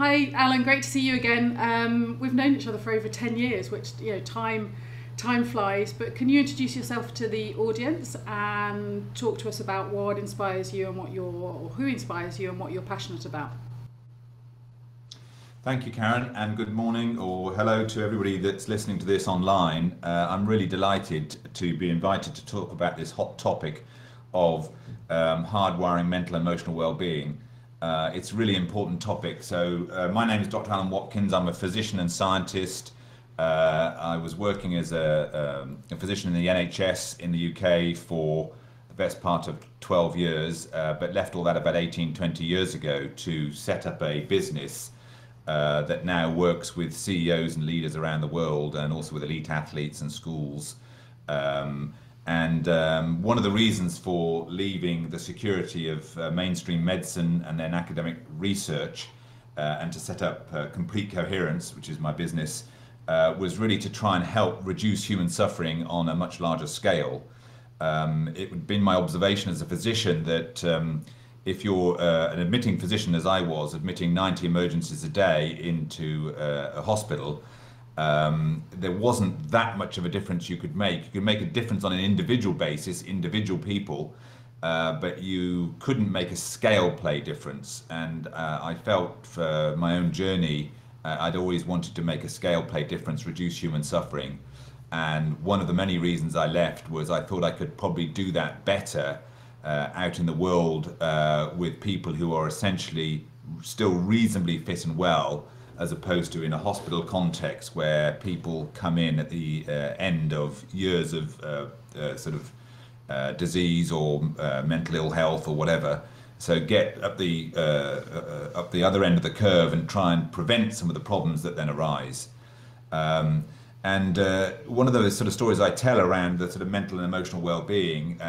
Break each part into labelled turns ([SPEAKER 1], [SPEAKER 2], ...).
[SPEAKER 1] Hi, Alan. Great to see you again. We've known each other for over 10 years, which, time flies. But can you introduce yourself to the audience and talk to us about what inspires you and who inspires you and what you're passionate about?
[SPEAKER 2] Thank you, Karen, and good morning or hello to everybody that's listening to this online. I'm really delighted to be invited to talk about this hot topic of hardwiring mental and emotional well-being. It's a really important topic. So my name is Dr. Alan Watkins. I'm a physician and scientist. I was working as a physician in the NHS in the UK for the best part of 12 years, but left all that about 20 years ago to set up a business that now works with CEOs and leaders around the world and also with elite athletes and schools. One of the reasons for leaving the security of mainstream medicine and then academic research and to set up Complete Coherence, which is my business, was really to try and help reduce human suffering on a much larger scale. It had been my observation as a physician that if you're an admitting physician, as I was, admitting 90 emergencies a day into a hospital, there wasn't that much of a difference you could make. You could make a difference on an individual basis, individual people, but you couldn't make a scale play difference. And I felt for my own journey, I'd always wanted to make a scale play difference, reduce human suffering. And one of the many reasons I left was I thought I could probably do that better out in the world with people who are essentially still reasonably fit and well, as opposed to in a hospital context where people come in at the end of years of disease or mental ill health or whatever. So get up the other end of the curve and try and prevent some of the problems that then arise. One of the sort of stories I tell around the sort of mental and emotional well-being,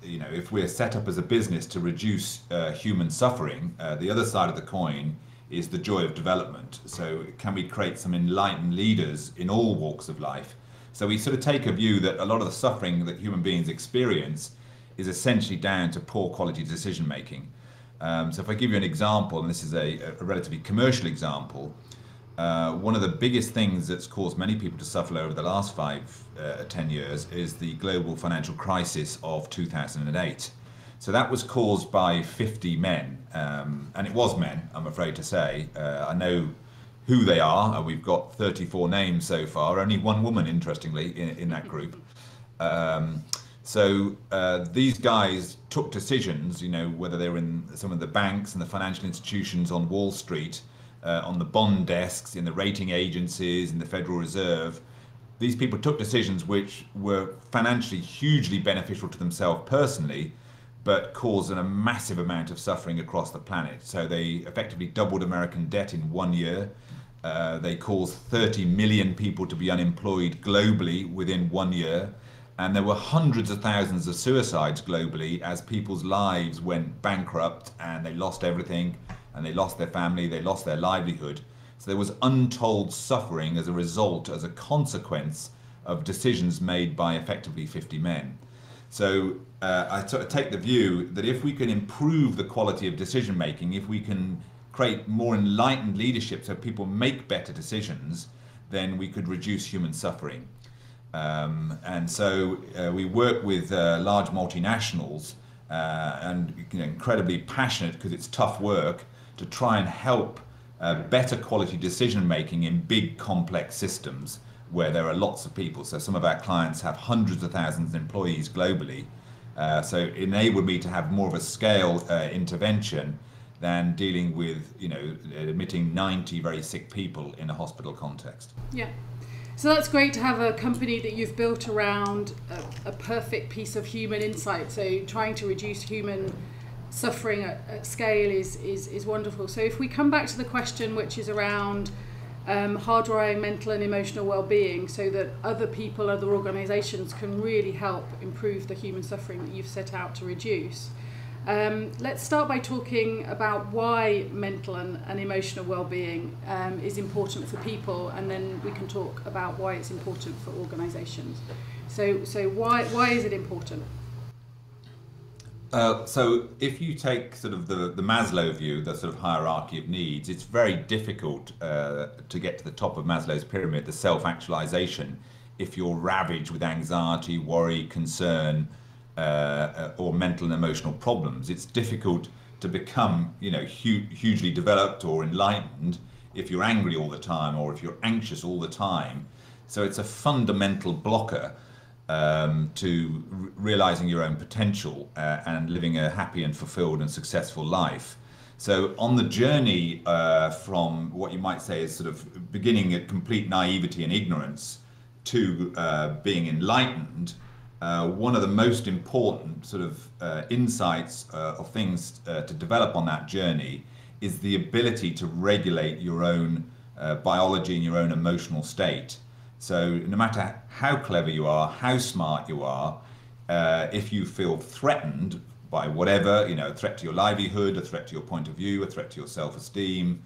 [SPEAKER 2] if we're set up as a business to reduce human suffering, the other side of the coin is the joy of development. So can we create some enlightened leaders in all walks of life? So we sort of take a view that a lot of the suffering that human beings experience is essentially down to poor quality decision making. So if I give you an example, and this is a relatively commercial example, one of the biggest things that's caused many people to suffer over the last 10 years is the global financial crisis of 2008. So that was caused by 50 men, and it was men, I'm afraid to say. I know who they are, and we've got 34 names so far, only one woman, interestingly, in that group. These guys took decisions, whether they were in some of the banks and the financial institutions on Wall Street, on the bond desks, in the rating agencies, in the Federal Reserve. These people took decisions which were financially hugely beneficial to themselves personally, but caused a massive amount of suffering across the planet. So they effectively doubled American debt in 1 year. They caused 30 million people to be unemployed globally within 1 year. And there were hundreds of thousands of suicides globally as people's lives went bankrupt and they lost everything, and they lost their family, they lost their livelihood. So there was untold suffering as a result, as a consequence of decisions made by effectively 50 men. So I sort of take the view that if we can improve the quality of decision making, if we can create more enlightened leadership so people make better decisions, then we could reduce human suffering. We work with large multinationals and incredibly passionate, because it's tough work, to try and help better quality decision making in big complex systems where there are lots of people. So some of our clients have hundreds of thousands of employees globally. So it enabled me to have more of a scale intervention than dealing with, admitting 90 very sick people in a hospital context.
[SPEAKER 1] Yeah. So that's great to have a company that you've built around a perfect piece of human insight. So trying to reduce human suffering at scale is wonderful. So if we come back to the question, which is around hardwiring mental and emotional well-being, so that other people, other organisations can really help improve the human suffering that you've set out to reduce. Let's start by talking about why mental and emotional well-being is important for people, and then we can talk about why it's important for organisations. So why is it important?
[SPEAKER 2] So if you take sort of the Maslow view, the sort of hierarchy of needs, it's very difficult to get to the top of Maslow's pyramid, the self-actualization, if you're ravaged with anxiety, worry, concern, or mental and emotional problems. It's difficult to become, hugely developed or enlightened if you're angry all the time or if you're anxious all the time. So it's a fundamental blocker to realizing your own potential and living a happy and fulfilled and successful life. So on the journey from what you might say is sort of beginning at complete naivety and ignorance to being enlightened, one of the most important sort of insights of things to develop on that journey is the ability to regulate your own biology and your own emotional state. So no matter how clever you are, how smart you are, if you feel threatened by whatever, a threat to your livelihood, a threat to your point of view, a threat to your self-esteem,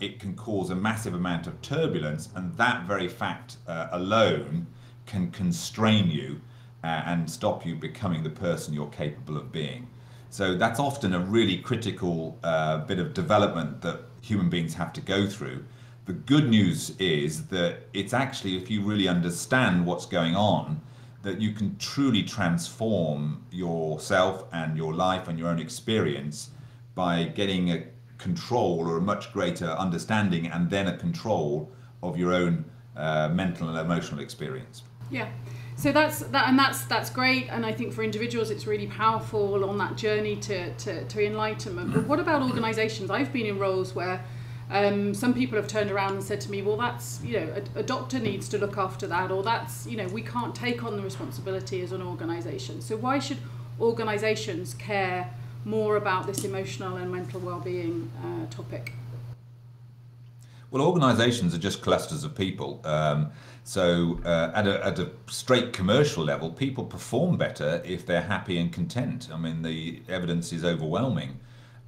[SPEAKER 2] it can cause a massive amount of turbulence, and that very fact alone can constrain you and stop you becoming the person you're capable of being. So that's often a really critical bit of development that human beings have to go through. The good news is that it's actually, if you really understand what's going on, that you can truly transform yourself and your life and your own experience by getting a control or a much greater understanding and then a control of your own mental and emotional experience.
[SPEAKER 1] Yeah. So that's great, and I think for individuals it's really powerful on that journey to enlightenment. But what about organisations? I've been in roles where some people have turned around and said to me, well, that's, a doctor needs to look after that, or that's, we can't take on the responsibility as an organisation. So why should organisations care more about this emotional and mental well-being topic?
[SPEAKER 2] Well, organisations are just clusters of people. So at a straight commercial level, people perform better if they're happy and content. I mean, the evidence is overwhelming.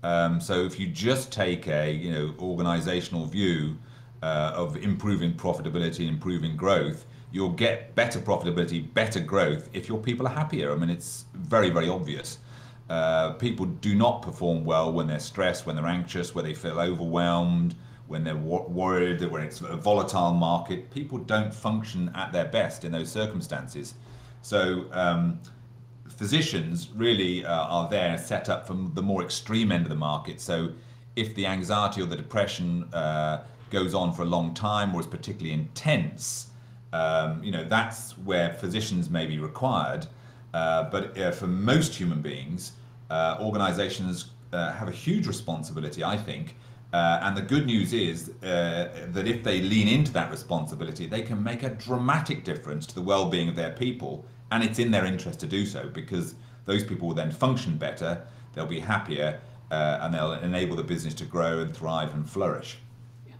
[SPEAKER 2] So if you just take a organisational view of improving profitability, improving growth, you'll get better profitability, better growth if your people are happier. I mean, it's very, very obvious. People do not perform well when they're stressed, when they're anxious, when they feel overwhelmed, when they're worried, when it's a volatile market. People don't function at their best in those circumstances. So physicians really are there set up from the more extreme end of the market. So if the anxiety or the depression goes on for a long time or is particularly intense, that's where physicians may be required. But for most human beings, organizations have a huge responsibility, I think. And the good news is that if they lean into that responsibility, they can make a dramatic difference to the well-being of their people. And it's in their interest to do so, because those people will then function better, they'll be happier, and they'll enable the business to grow and thrive and flourish.
[SPEAKER 1] Yeah.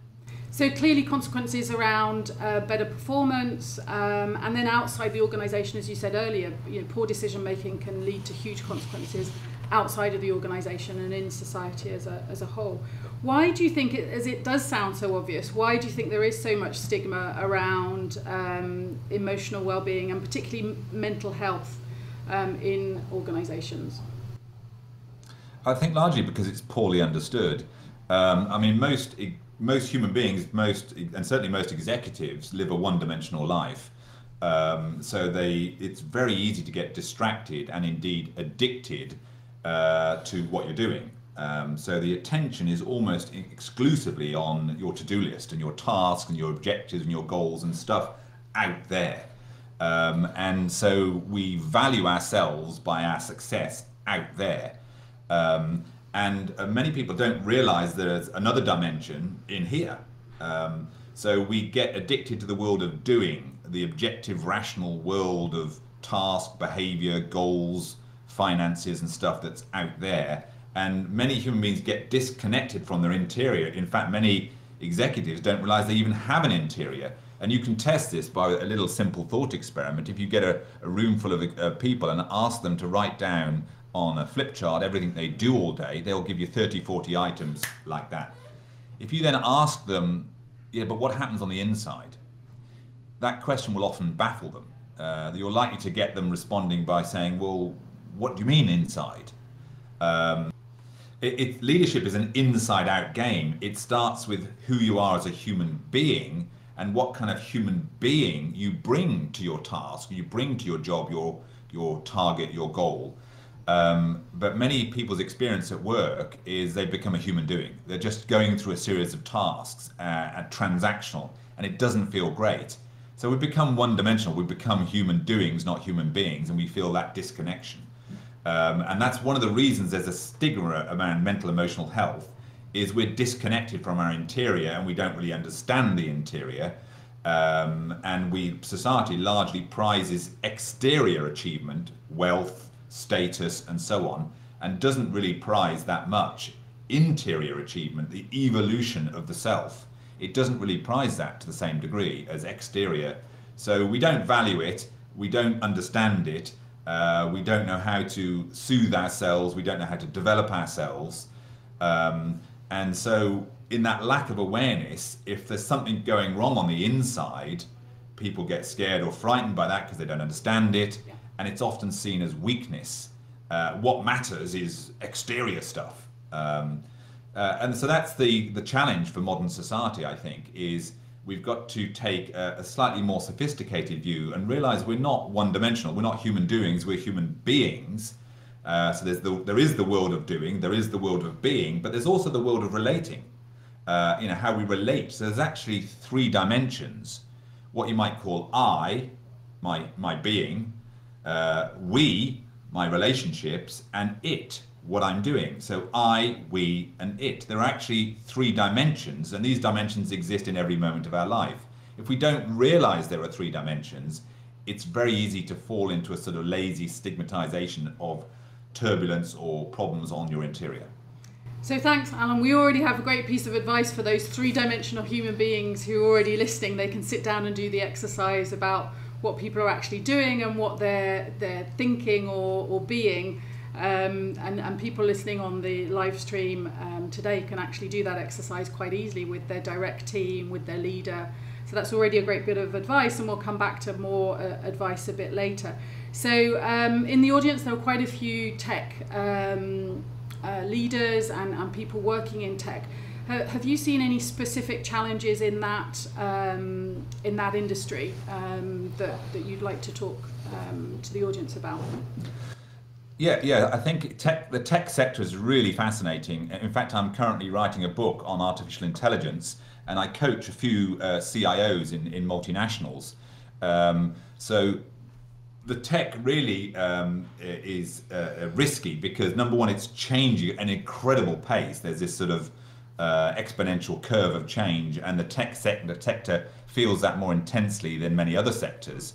[SPEAKER 1] So clearly consequences around better performance, and then outside the organisation, as you said earlier, poor decision making can lead to huge consequences outside of the organisation and in society as a whole. Why do you think, as it does sound so obvious, why do you think there is so much stigma around emotional well-being and particularly mental health in organisations?
[SPEAKER 2] I think largely because it's poorly understood. I mean, most human beings, and certainly most executives, live a one-dimensional life. So it's very easy to get distracted and indeed addicted to what you're doing. So the attention is almost exclusively on your to-do list and your tasks and your objectives and your goals and stuff out there. And so we value ourselves by our success out there. And many people don't realize there's another dimension in here. So we get addicted to the world of doing, the objective, rational world of task, behavior, goals, finances and stuff that's out there. And many human beings get disconnected from their interior. In fact, many executives don't realize they even have an interior. And you can test this by a little simple thought experiment. If you get a room full of people and ask them to write down on a flip chart everything they do all day, they'll give you 30, 40 items like that. If you then ask them, yeah, but what happens on the inside? That question will often baffle them. You're likely to get them responding by saying, well, what do you mean inside? Leadership is an inside-out game. It starts with who you are as a human being and what kind of human being you bring to your task, you bring to your job, your target, your goal. But many people's experience at work is they become a human doing. They're just going through a series of tasks, transactional, and it doesn't feel great. So we become one-dimensional. We become human doings, not human beings, and we feel that disconnection. And that's one of the reasons there's a stigma around mental emotional health, is we're disconnected from our interior and we don't really understand the interior. And society largely prizes exterior achievement, wealth, status, and so on, and doesn't really prize that much interior achievement, the evolution of the self. It doesn't really prize that to the same degree as exterior. So we don't value it, we don't understand it, we don't know how to soothe ourselves, we don't know how to develop ourselves. And so in that lack of awareness, if there's something going wrong on the inside, people get scared or frightened by that because they don't understand it. Yeah. And it's often seen as weakness. What matters is exterior stuff. And so that's the challenge for modern society, I think, is we've got to take a slightly more sophisticated view and realize we're not one-dimensional. We're not human doings, we're human beings. So there is the world of doing, there is the world of being, but there's also the world of relating, how we relate. So there's actually three dimensions, what you might call I, my being, we, my relationships, and it, what I'm doing. So I, we, and it. There are actually three dimensions, and these dimensions exist in every moment of our life. If we don't realize there are three dimensions, it's very easy to fall into a sort of lazy stigmatization of turbulence or problems on your interior.
[SPEAKER 1] So thanks, Alan. We already have a great piece of advice for those three-dimensional human beings who are already listening. They can sit down and do the exercise about what people are actually doing and what they're thinking or being. And people listening on the live stream today can actually do that exercise quite easily with their direct team, with their leader. So that's already a great bit of advice, and we'll come back to more advice a bit later. So in the audience there are quite a few tech leaders and people working in tech. Have you seen any specific challenges in that industry that you'd like to talk to the audience about?
[SPEAKER 2] Yeah, I think the tech sector is really fascinating. In fact, I'm currently writing a book on artificial intelligence, and I coach a few CIOs in multinationals. So the tech really is risky because, number one, it's changing at an incredible pace. There's this sort of exponential curve of change, and the tech sector feels that more intensely than many other sectors.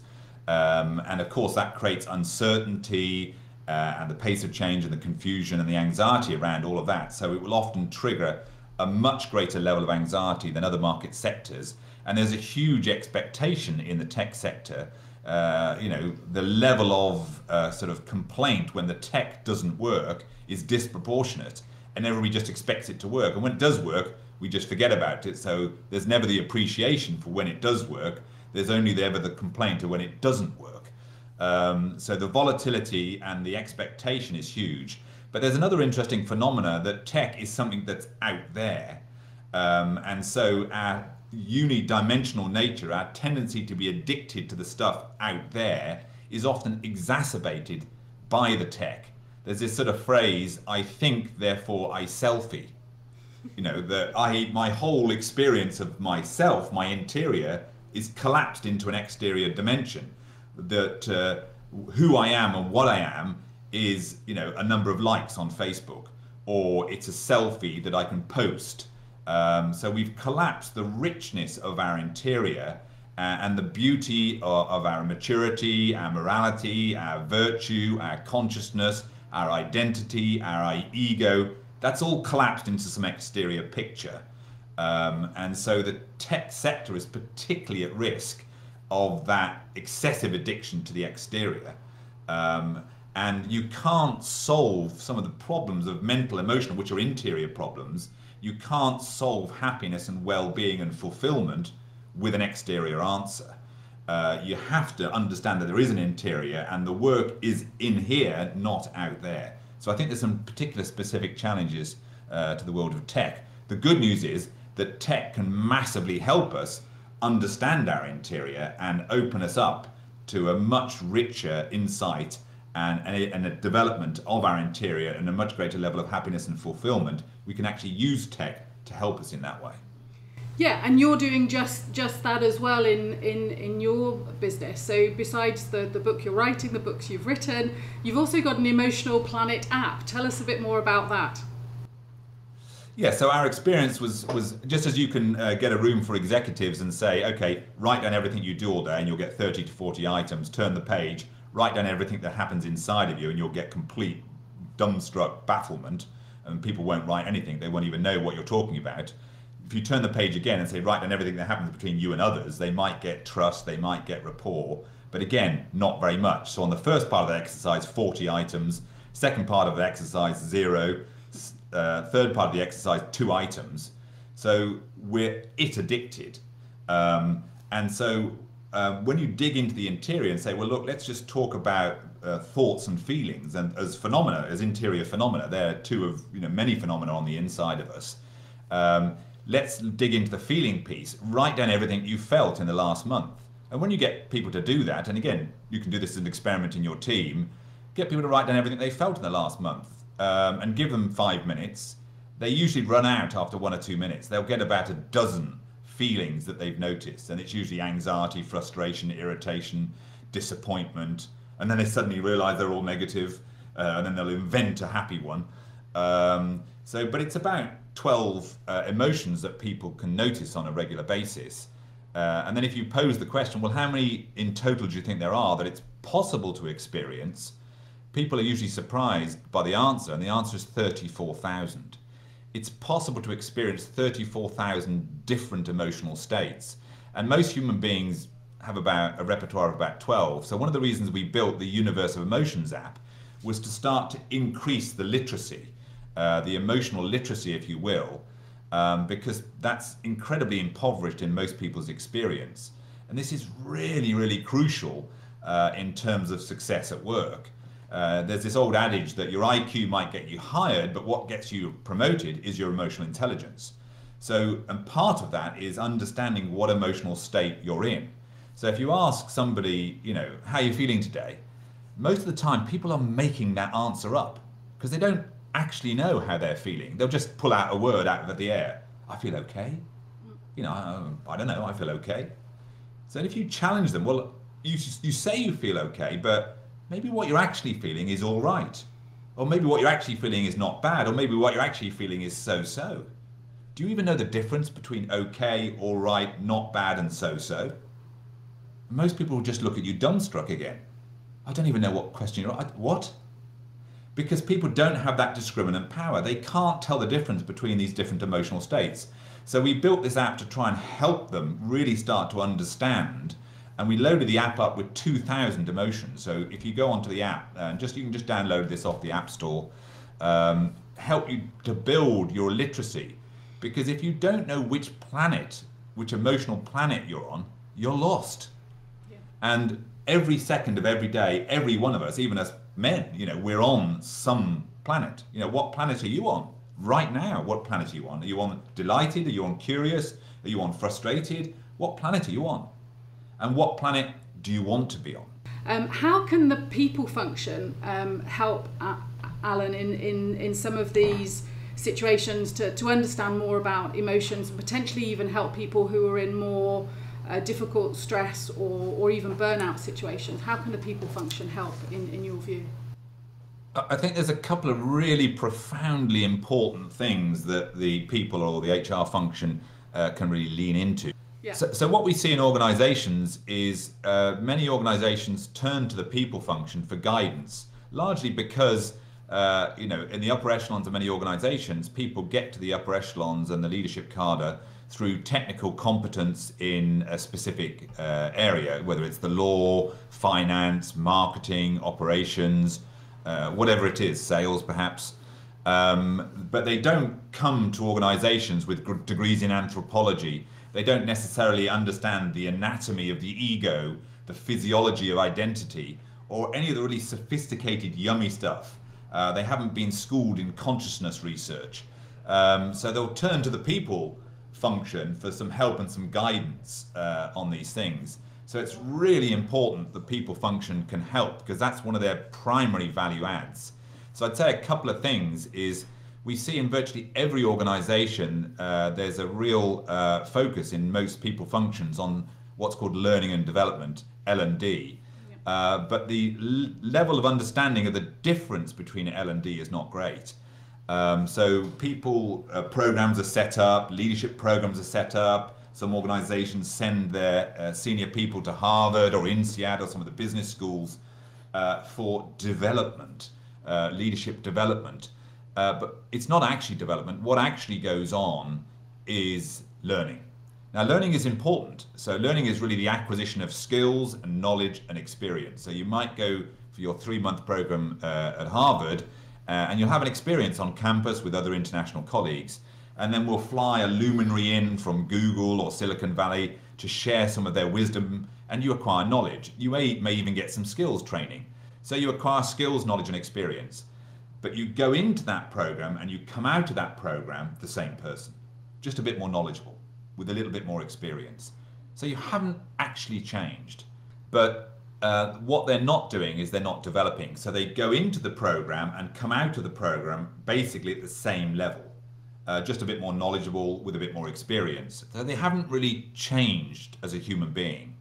[SPEAKER 2] And of course, that creates uncertainty, and the pace of change and the confusion and the anxiety around all of that. So it will often trigger a much greater level of anxiety than other market sectors. And there's a huge expectation in the tech sector. The level of sort of complaint when the tech doesn't work is disproportionate, and everybody just expects it to work. And when it does work, we just forget about it. So there's never the appreciation for when it does work. There's only ever the complaint of when it doesn't work. So the volatility and the expectation is huge. But there's another interesting phenomena that tech is something that's out there. And so our unidimensional nature, our tendency to be addicted to the stuff out there, is often exacerbated by the tech. There's this sort of phrase, I think, therefore I selfie. My whole experience of myself, my interior, is collapsed into an exterior dimension. That who I am and what I am is, a number of likes on Facebook, or it's a selfie that I can post. So we've collapsed the richness of our interior and the beauty of our maturity, our morality, our virtue, our consciousness, our identity, our ego. That's all collapsed into some exterior picture. And so the tech sector is particularly at risk of that excessive addiction to the exterior. And you can't solve some of the problems of mental, emotional, which are interior problems. You can't solve happiness and well-being and fulfillment with an exterior answer. you have to understand that there is an interior and the work is in here, not out there. So I think there's some particular specific challenges to the world of tech. The good news is that tech can massively help us understand our interior and open us up to a much richer insight and a development of our interior and a much greater level of happiness and fulfillment. We can actually use tech to help us in that way.
[SPEAKER 1] Yeah, and you're doing just that as well in your business. So besides the book you're writing, the books you've written, you've also got an Emotional Planet app. Tell us a bit more about that.
[SPEAKER 2] Yeah, so our experience was just as you can get a room for executives and say, okay, write down everything you do all day and you'll get 30 to 40 items, turn the page, write down everything that happens inside of you and you'll get complete dumbstruck bafflement, and people won't write anything, they won't even know what you're talking about. If you turn the page again and say write down everything that happens between you and others, they might get trust, they might get rapport, but again, not very much. So on the first part of the exercise, 40 items, second part of the exercise, 0, third part of the exercise, 2 items. So we're addicted. And so when you dig into the interior and say, well, look, let's just talk about thoughts and feelings and as phenomena, as interior phenomena, they're two of many phenomena on the inside of us. Let's dig into the feeling piece, write down everything you felt in the last month. And when you get people to do that, and again, you can do this as an experiment in your team, get people to write down everything they felt in the last month and give them 5 minutes. They usually run out after 1 or 2 minutes. They'll get about a dozen feelings that they've noticed, and it's usually anxiety, frustration, irritation, disappointment, and then they suddenly realize they're all negative, and then they'll invent a happy one. But it's about 12 emotions that people can notice on a regular basis. And then if you pose the question, well, how many in total do you think there are that it's possible to experience? People are usually surprised by the answer, and the answer is 34,000. It's possible to experience 34,000 different emotional states. And most human beings have about a repertoire of about 12. So one of the reasons we built the Universe of Emotions app was to start to increase the literacy, the emotional literacy, if you will, because that's incredibly impoverished in most people's experience. And this is really, really crucial in terms of success at work. There's this old adage that your IQ might get you hired, but what gets you promoted is your emotional intelligence. So, and part of that is understanding what emotional state you're in. So if you ask somebody, how are you feeling today? Most of the time people are making that answer up because they don't actually know how they're feeling. They'll just pull out a word out of the air. I feel okay. I don't know, I feel okay. So if you challenge them, well, you say you feel okay, but maybe what you're actually feeling is all right. Or maybe what you're actually feeling is not bad. Or maybe what you're actually feeling is so-so. Do you even know the difference between okay, all right, not bad, and so-so? Most people will just look at you dumbstruck again. I don't even know what question you're at. What? Because people don't have that discriminant power. They can't tell the difference between these different emotional states. So we built this app to try and help them really start to understand. And we loaded the app up with 2,000 emotions. So if you go onto the app, you can just download this off the App Store, help you to build your literacy. Because if you don't know which emotional planet you're on, you're lost. Yeah. And every second of every day, every one of us, even as men, we're on some planet. What planet are you on right now? What planet are you on? Are you on delighted? Are you on curious? Are you on frustrated? What planet are you on? And what planet do you want to be on?
[SPEAKER 1] How can the people function help Alan in some of these situations to understand more about emotions and potentially even help people who are in more difficult stress or even burnout situations? How can the people function help in your view?
[SPEAKER 2] I think there's a couple of really profoundly important things that the people or the HR function can really lean into. Yeah. So what we see in organizations is many organizations turn to the people function for guidance, largely because in the upper echelons of many organizations, people get to the upper echelons and the leadership cadre through technical competence in a specific area, whether it's the law, finance, marketing, operations, whatever it is, sales perhaps. But they don't come to organizations with degrees in anthropology They don't necessarily understand the anatomy of the ego, the physiology of identity, or any of the really sophisticated, yummy stuff. They haven't been schooled in consciousness research. So they'll turn to the people function for some help and some guidance on these things. So it's really important that people function can help, because that's one of their primary value adds. So I'd say a couple of things is, we see in virtually every organization, there's a real focus in most people functions on what's called learning and development, L&D. But the level of understanding of the difference between L&D is not great. So people, programs are set up, leadership programs are set up. Some organizations send their senior people to Harvard or INSEAD or some of the business schools for development, leadership development. But it's not actually development. What actually goes on is learning. Now, learning is important. So learning is really the acquisition of skills and knowledge and experience. So you might go for your 3-month program at Harvard, and you'll have an experience on campus with other international colleagues. And then we'll fly a luminary in from Google or Silicon Valley to share some of their wisdom, and you acquire knowledge. You may even get some skills training. So you acquire skills, knowledge, and experience. But you go into that program and you come out of that program the same person, just a bit more knowledgeable, with a little bit more experience. So you haven't actually changed. But what they're not doing is they're not developing. So they go into the program and come out of the program basically at the same level. Just a bit more knowledgeable with a bit more experience. So they haven't really changed as a human being.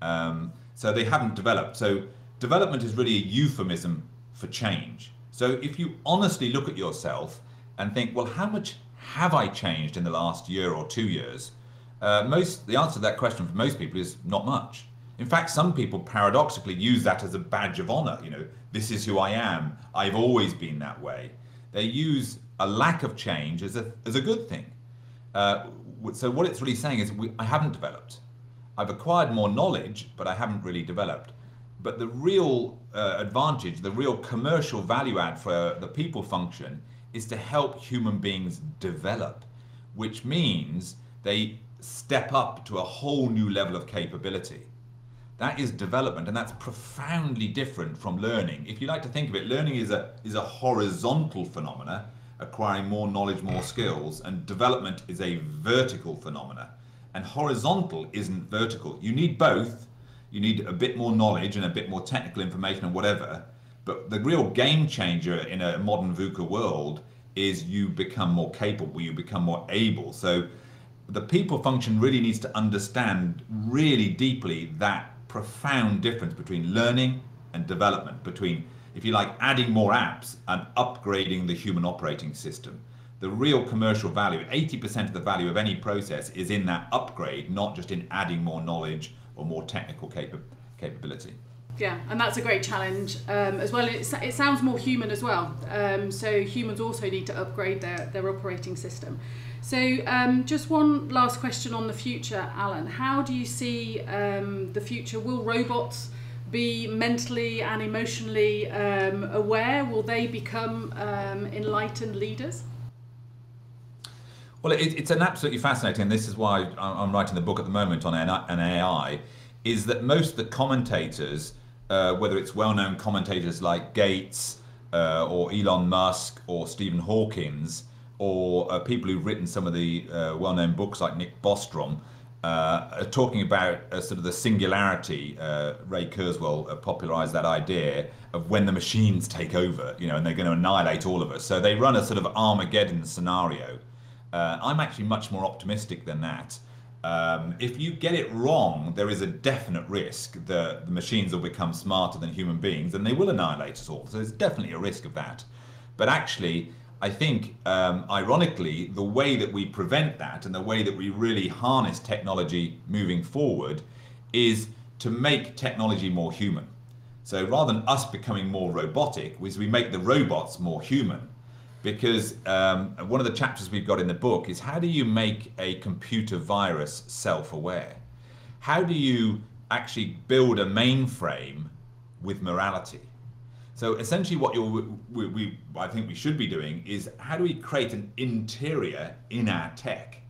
[SPEAKER 2] So they haven't developed. So development is really a euphemism for change. So if you honestly look at yourself and think, well, how much have I changed in the last year or 2 years? The answer to that question for most people is not much. In fact, some people paradoxically use that as a badge of honor. You know, this is who I am. I've always been that way. They use a lack of change as a good thing. So what it's really saying is I haven't developed. I've acquired more knowledge, but I haven't really developed. But the real advantage, the real commercial value add for the people function is to help human beings develop, which means they step up to a whole new level of capability. That is development, and that's profoundly different from learning. If you like to think of it, learning is a horizontal phenomena, acquiring more knowledge, more skills, and development is a vertical phenomena. And horizontal isn't vertical. You need both. You need a bit more knowledge and a bit more technical information and whatever. But the real game changer in a modern VUCA world is you become more capable, you become more able. So the people function really needs to understand really deeply that profound difference between learning and development, between, if you like, adding more apps and upgrading the human operating system. The real commercial value, 80% of the value of any process is in that upgrade, not just in adding more knowledge or more technical capability.
[SPEAKER 1] Yeah, and that's a great challenge as well. It sounds more human as well. So humans also need to upgrade their operating system. So just one last question on the future, Alan. How do you see the future? Will robots be mentally and emotionally aware? Will they become enlightened leaders?
[SPEAKER 2] Well, it's an absolutely fascinating, and this is why I'm writing the book at the moment on AI, is that most of the commentators, whether it's well-known commentators like Gates or Elon Musk or Stephen Hawkins, or people who've written some of the well-known books like Nick Bostrom, are talking about sort of the singularity. Ray Kurzweil popularized that idea of when the machines take over, you know, and they're going to annihilate all of us. So they run a sort of Armageddon scenario. I'm actually much more optimistic than that. If you get it wrong, there is a definite risk that the machines will become smarter than human beings and they will annihilate us all. So there's definitely a risk of that. But actually, I think, ironically, the way that we prevent that and the way that we really harness technology moving forward is to make technology more human. So rather than us becoming more robotic, we make the robots more human. Because one of the chapters we've got in the book is, how do you make a computer virus self-aware? How do you actually build a mainframe with morality? So essentially what I think we should be doing is, how do we create an interior in our tech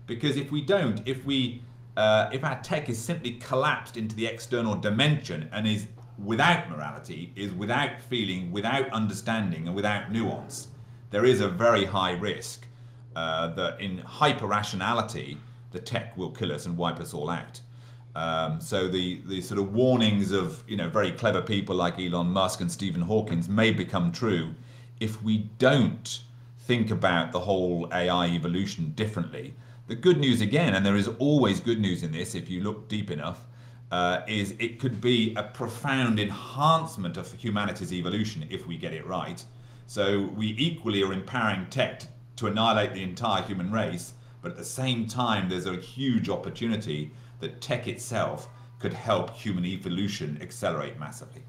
[SPEAKER 2] Because if we don't, if our tech is simply collapsed into the external dimension and is without morality, is without feeling, without understanding, and without nuance, there is a very high risk that in hyper-rationality, the tech will kill us and wipe us all out. So the sort of warnings of very clever people like Elon Musk and Stephen Hawking may become true if we don't think about the whole AI evolution differently. The good news again, and there is always good news in this if you look deep enough, is it could be a profound enhancement of humanity's evolution if we get it right. So we equally are empowering tech to annihilate the entire human race, but at the same time there's a huge opportunity that tech itself could help human evolution accelerate massively.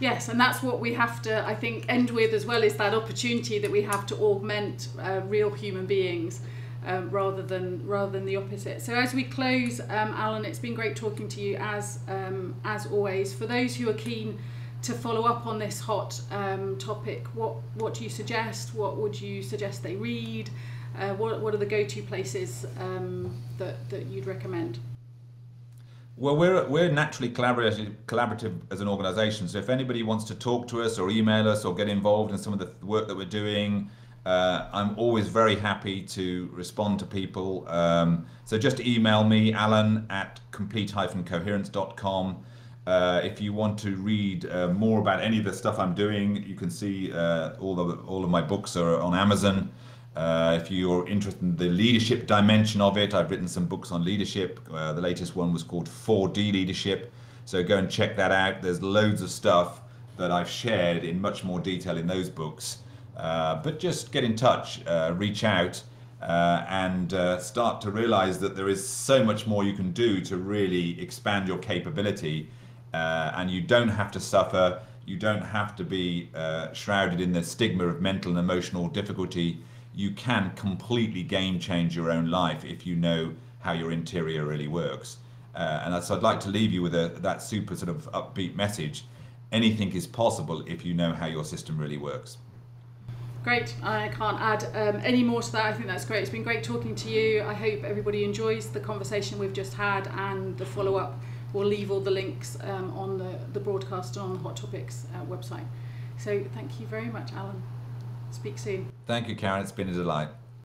[SPEAKER 1] Yes, and that's what we have to, I think, end with as well, is that opportunity that we have to augment real human beings rather than the opposite. So as we close, Alan, it's been great talking to you as always. For those who are keen to follow up on this hot topic, what do you suggest? What would you suggest they read? What are the go-to places that you'd recommend?
[SPEAKER 2] Well, we're naturally collaborative as an organisation. So if anybody wants to talk to us or email us or get involved in some of the work that we're doing, I'm always very happy to respond to people. So just email me, alan@complete-coherence.com. If you want to read more about any of the stuff I'm doing, you can see all of my books are on Amazon. If you're interested in the leadership dimension of it, I've written some books on leadership. The latest one was called 4D Leadership. So go and check that out. There's loads of stuff that I've shared in much more detail in those books. But just get in touch, reach out, and start to realize that there is so much more you can do to really expand your capability. And you don't have to suffer. You don't have to be shrouded in the stigma of mental and emotional difficulty. You can completely game change your own life if you know how your interior really works. And so I'd like to leave you with that super sort of upbeat message. Anything is possible if you know how your system really works.
[SPEAKER 1] Great. I can't add any more to that. I think that's great. It's been great talking to you. I hope everybody enjoys the conversation we've just had and the follow-up. We'll leave all the links on the broadcast and on the Hot Topics website. So thank you very much, Alan. Speak soon.
[SPEAKER 2] Thank you, Karen. It's been a delight.